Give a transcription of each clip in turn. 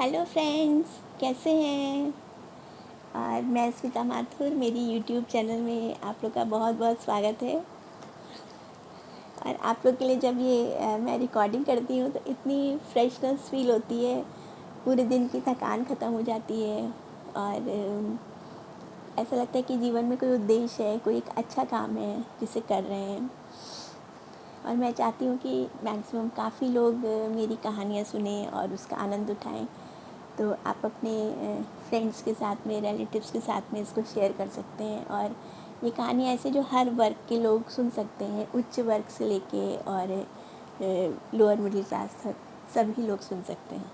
Hello friends, कैसे हैं। और मैं स्मिता माथुर, मेरी यूट्यूब चैनल में आप लोग का बहुत बहुत स्वागत है। और आप लोग के लिए जब ये मैं रिकॉर्डिंग करती हूँ तो इतनी फ्रेशनेस फील होती है, पूरे दिन की थकान ख़त्म हो जाती है। और ऐसा लगता है कि जीवन में कोई उद्देश्य है, कोई एक अच्छा काम है जिसे कर रहे हैं। और मैं चाहती हूँ कि मैक्सिमम काफ़ी लोग मेरी कहानियाँ सुने और उसका आनंद उठाएं। तो आप अपने फ्रेंड्स के साथ में, रिलेटिव्स के साथ में इसको शेयर कर सकते हैं। और ये कहानियाँ ऐसे जो हर वर्ग के लोग सुन सकते हैं, उच्च वर्ग से लेके और लोअर मिडिल क्लास तक सभी लोग सुन सकते हैं।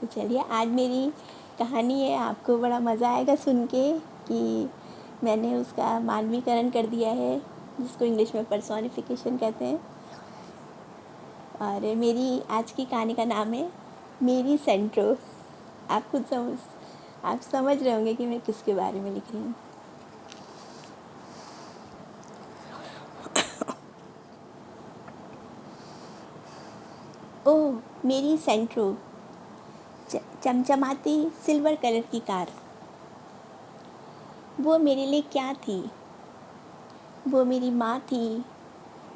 तो चलिए, आज मेरी कहानी है, आपको बड़ा मज़ा आएगा सुन के कि मैंने उसका मानवीकरण कर दिया है, जिसको इंग्लिश में पर्सोनिफिकेशन कहते हैं। और मेरी आज की कहानी का नाम है मेरी सेंट्रो। आप समझ रहे होंगे कि मैं किसके बारे में लिख रही हूँ। ओह, मेरी सेंट्रो, चमचमाती सिल्वर कलर की कार। वो मेरे लिए क्या थी? वो मेरी माँ थी,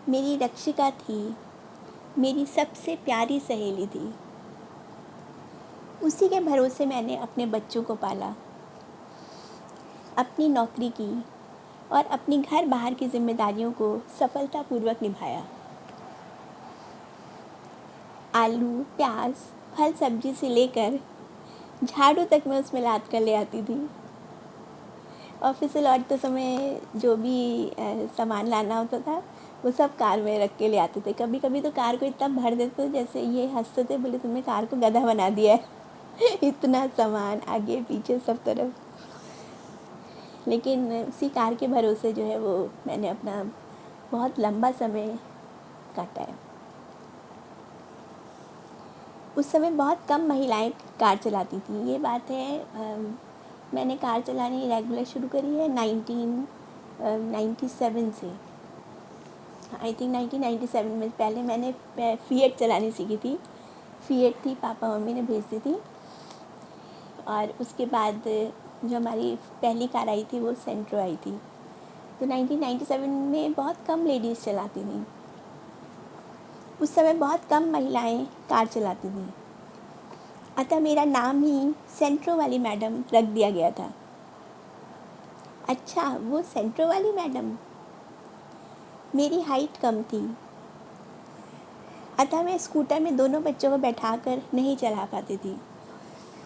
मेरी रक्षिका थी, मेरी सबसे प्यारी सहेली थी। उसी के भरोसे मैंने अपने बच्चों को पाला, अपनी नौकरी की और अपनी घर बाहर की जिम्मेदारियों को सफलतापूर्वक निभाया। आलू, प्याज, फल सब्जी से लेकर झाड़ू तक मैं उसमें लाद कर ले आती थी। ऑफिस से लौटते समय जो भी सामान लाना होता था, वो सब कार में रख के ले आते थे। कभी कभी तो कार को इतना भर देते जैसे ये हंसते थे, बोले तुमने कार को गधा बना दिया है इतना सामान आगे पीछे सब तरफ। लेकिन उसी कार के भरोसे जो है वो मैंने अपना बहुत लंबा समय काटा है। उस समय बहुत कम महिलाएं कार चलाती थी। ये बात है, मैंने कार चलानी रेगुलर शुरू करी है 1997 से। आई थिंक 1997 में पहले मैंने फिएट चलानी सीखी थी। फिएट थी, पापा मम्मी ने भेज दी थी। और उसके बाद जो हमारी पहली कार आई थी वो सेंट्रो आई थी। तो 1997 में बहुत कम लेडीज़ चलाती थी। उस समय बहुत कम महिलाएं कार चलाती थी, अतः मेरा नाम ही सेंट्रो वाली मैडम रख दिया गया था। अच्छा, वो सेंट्रो वाली मैडम। मेरी हाइट कम थी, अतः मैं स्कूटर में दोनों बच्चों को बैठाकर नहीं चला पाती थी।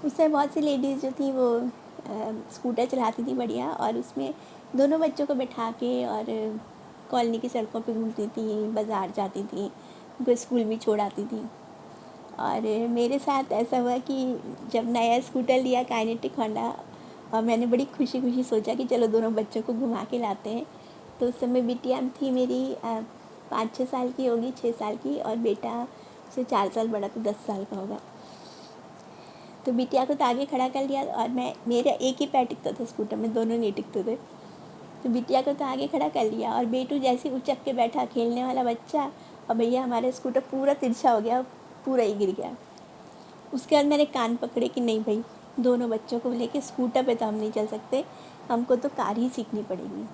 उससे बहुत सी लेडीज़ जो थी वो स्कूटर चलाती थी बढ़िया, और उसमें दोनों बच्चों को बैठा के और कॉलोनी की सड़कों पे घूमती थी, बाज़ार जाती थी, उनको स्कूल भी छोड़ आती थी। और मेरे साथ ऐसा हुआ कि जब नया स्कूटर लिया काइनेटिक होंडा, और मैंने बड़ी खुशी खुशी सोचा कि चलो दोनों बच्चों को घुमा के लाते हैं। तो उस समय बिटिया थी मेरी 5-6 साल की होगी, 6 साल की, और बेटा से 4 साल बड़ा, तो 10 साल का होगा। तो बिटिया को तो आगे खड़ा कर लिया, और मेरा एक ही पैर टिकता था स्कूटर में, दोनों नहीं टिकते थे। तो बिटिया को तो आगे खड़ा कर लिया, और बेटू जैसे उचक के बैठा, खेलने वाला बच्चा, और भैया हमारा स्कूटर पूरा तिरछा हो गया, पूरा ही गिर गया। उसके बाद मैंने कान पकड़े कि नहीं भाई, दोनों बच्चों को लेके स्कूटर पे तो हम नहीं चल सकते, हमको तो कार ही सीखनी पड़ेगी।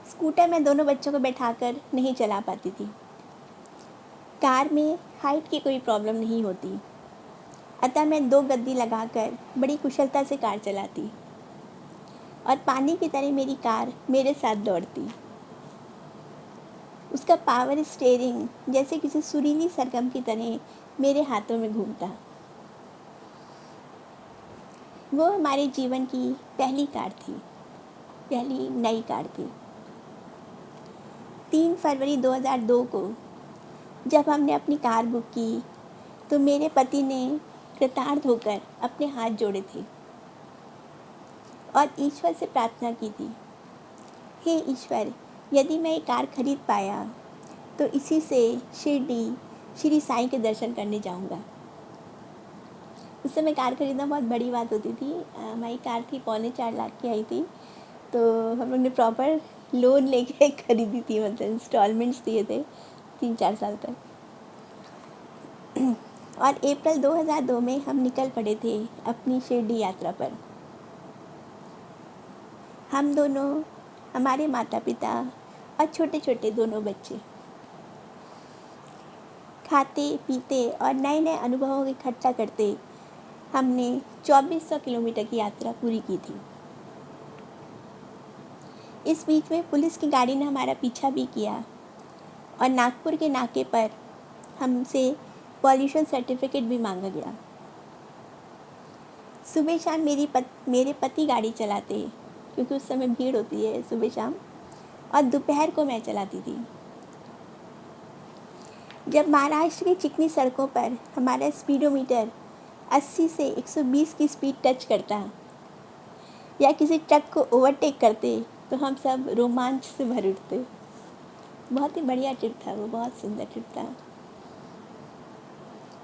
स्कूटर में दोनों बच्चों को बैठाकर नहीं चला पाती थी। कार में हाइट की कोई प्रॉब्लम नहीं होती, अतः मैं 2 गद्दी लगाकर बड़ी कुशलता से कार चलाती, और पानी की तरह मेरी कार मेरे साथ दौड़ती। उसका पावर स्टीयरिंग जैसे किसी सुरीली सरगम की तरह मेरे हाथों में घूमता। वो हमारे जीवन की पहली कार थी, पहली नई कार थी। 3 फरवरी 2002 को जब हमने अपनी कार बुक की, तो मेरे पति ने कृतार्थ होकर अपने हाथ जोड़े थे और ईश्वर से प्रार्थना की थी, हे ईश्वर, यदि मैं ये कार खरीद पाया तो इसी से शिरडी श्री साईं के दर्शन करने जाऊंगा। उस समय कार खरीदना बहुत बड़ी बात होती थी। हमारी कार थी 3.25 लाख की आई थी। तो हम लोग ने प्रॉपर लोन लेके खरीदी थी, मतलब इंस्टॉलमेंट्स दिए थे 3-4 साल तक। और अप्रैल 2002 में हम निकल पड़े थे अपनी शिरडी यात्रा पर। हम दोनों, हमारे माता पिता और छोटे छोटे दोनों बच्चे, खाते पीते और नए नए अनुभवों को इकट्ठा करते हमने 2400 किलोमीटर की यात्रा पूरी की थी। इस बीच में पुलिस की गाड़ी ने हमारा पीछा भी किया और नागपुर के नाके पर हमसे पॉल्यूशन सर्टिफिकेट भी मांगा गया। सुबह शाम मेरे पति गाड़ी चलाते, क्योंकि उस समय भीड़ होती है सुबह शाम, और दोपहर को मैं चलाती थी। जब महाराष्ट्र की चिकनी सड़कों पर हमारा स्पीडोमीटर 80 से 120 की स्पीड टच करता या किसी ट्रक को ओवरटेक करते तो हम सब रोमांच से भर उठते। बहुत ही बढ़िया ट्रिप था वो, बहुत सुंदर ट्रिप था।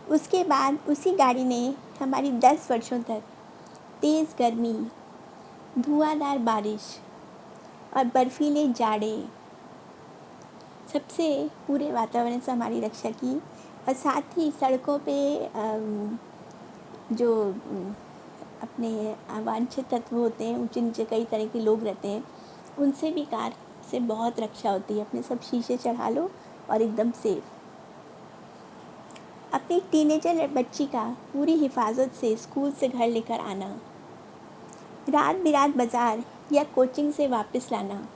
उसके बाद उसी गाड़ी ने हमारी 10 वर्षों तक तेज़ गर्मी, धुआंधार बारिश और बर्फीले जाड़े सबसे पूरे वातावरण से हमारी रक्षा की। और साथ ही सड़कों पे जो अपने अवांछित तत्व होते हैं, ऊंचे नीचे कई तरह के लोग रहते हैं, उनसे भी कार से बहुत रक्षा होती है। अपने सब शीशे चढ़ा लो और एकदम सेफ। अपनी टीनेजर बच्ची का पूरी हिफाजत से स्कूल से घर लेकर आना, रात बिरात बाज़ार या कोचिंग से वापस लाना,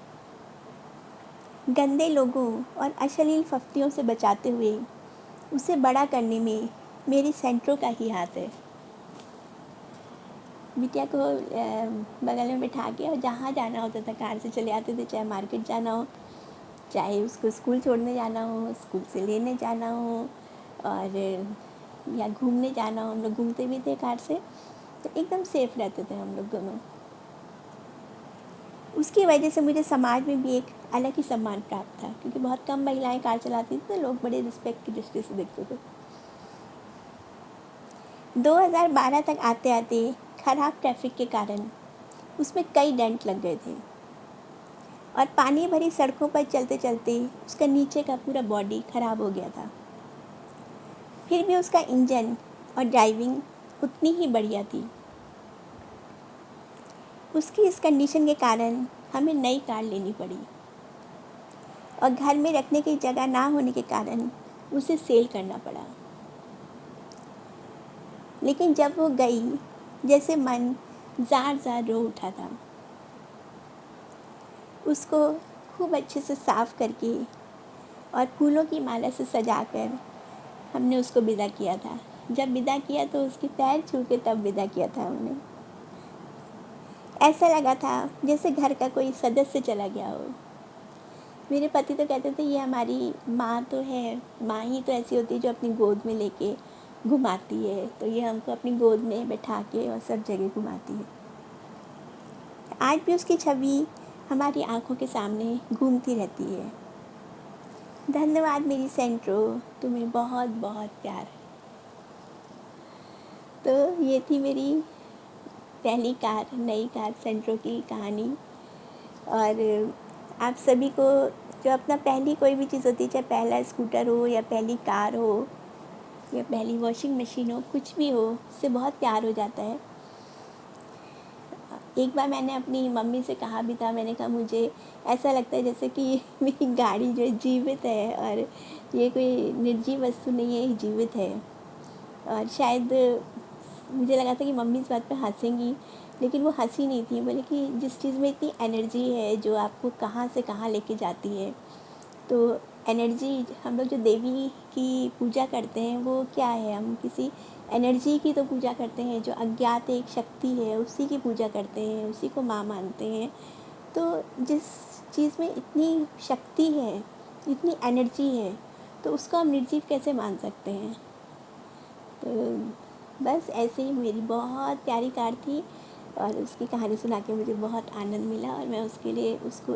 गंदे लोगों और अश्लील फफ्तियों से बचाते हुए उसे बड़ा करने में मेरी सेंट्रो का ही हाथ है। बिटिया को बगल में बिठा के और जहाँ जाना होता था कार से चले आते थे, चाहे मार्केट जाना हो, चाहे उसको स्कूल छोड़ने जाना हो, स्कूल से लेने जाना हो, और या घूमने जाना हो। हम लोग घूमते भी थे कार से, तो एकदम सेफ रहते थे हम लोग दोनों। उसकी वजह से मुझे समाज में भी एक अलग ही सम्मान प्राप्त था, क्योंकि बहुत कम महिलाएं कार चलाती थी, तो लोग बड़े रिस्पेक्ट की दृष्टि से देखते थे। 2012 तक आते आते खराब ट्रैफिक के कारण उसमें कई डेंट लग गए थे और पानी भरी सड़कों पर चलते चलते उसका नीचे का पूरा बॉडी खराब हो गया था। फिर भी उसका इंजन और ड्राइविंग उतनी ही बढ़िया थी। उसकी इस कंडीशन के कारण हमें नई कार लेनी पड़ी और घर में रखने की जगह ना होने के कारण उसे सेल करना पड़ा। लेकिन जब वो गई, जैसे मन जार जार रो उठा था। उसको खूब अच्छे से साफ़ करके और फूलों की माला से सजाकर हमने उसको विदा किया था। जब विदा किया तो उसके पैर छू के तब विदा किया था हमने। ऐसा लगा था जैसे घर का कोई सदस्य चला गया हो। मेरे पति तो कहते थे ये हमारी माँ तो है, माँ ही तो ऐसी होती है जो अपनी गोद में लेके घुमाती है, तो ये हमको अपनी गोद में बैठा के और सब जगह घुमाती है। आज भी उसकी छवि हमारी आंखों के सामने घूमती रहती है। धन्यवाद मेरी सेंट्रो, तुम्हें बहुत बहुत प्यार। तो ये थी मेरी पहली कार, नई कार सेंट्रो की कहानी। और आप सभी को जो अपना पहली कोई भी चीज़ होती है, चाहे पहला स्कूटर हो या पहली कार हो या पहली वॉशिंग मशीन हो, कुछ भी हो, उससे बहुत प्यार हो जाता है। एक बार मैंने अपनी मम्मी से कहा भी था, मैंने कहा मुझे ऐसा लगता है जैसे कि मेरी गाड़ी जो है जीवित है और ये कोई निर्जीव वस्तु नहीं है, जीवित है। और शायद मुझे लगा था कि मम्मी इस बात पे हंसेंगी, लेकिन वो हंसी नहीं थी। बोले कि जिस चीज़ में इतनी एनर्जी है जो आपको कहाँ से कहाँ लेके जाती है, तो एनर्जी, हम लोग जो देवी की पूजा करते हैं वो क्या है, हम किसी एनर्जी की तो पूजा करते हैं जो अज्ञात एक शक्ति है, उसी की पूजा करते हैं, उसी को माँ मानते हैं। तो जिस चीज़ में इतनी शक्ति है, इतनी एनर्जी है, तो उसको हम निर्जीव कैसे मान सकते हैं। तो बस ऐसे ही मेरी बहुत प्यारी कार थी और उसकी कहानी सुना के मुझे बहुत आनंद मिला और मैं उसको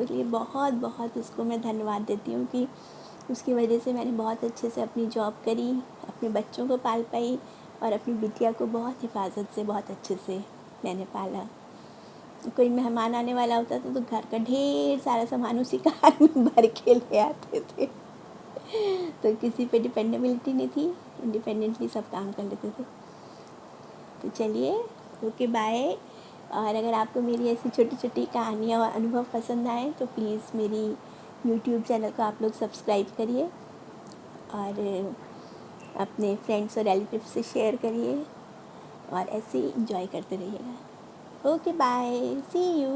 लिए बहुत बहुत उसको मैं धन्यवाद देती हूँ कि उसकी वजह से मैंने बहुत अच्छे से अपनी जॉब करी, अपने बच्चों को पाल पाई और अपनी बिटिया को बहुत हिफाजत से बहुत अच्छे से मैंने पाला। कोई मेहमान आने वाला होता था तो घर का ढेर सारा सामान उसी कार में भर के ले आते थे। तो किसी पे डिपेंडेबिलिटी नहीं थी, इंडिपेंडेंटली सब काम कर लेते थे। तो चलिए, ओके बाय। और अगर आपको मेरी ऐसी छोटी छोटी कहानियाँ और अनुभव पसंद आए तो प्लीज़ मेरी यूट्यूब चैनल को आप लोग सब्सक्राइब करिए और अपने फ्रेंड्स और रिलेटिव से शेयर करिए और ऐसे ही इंजॉय करते रहिएगा। Okay bye, see you.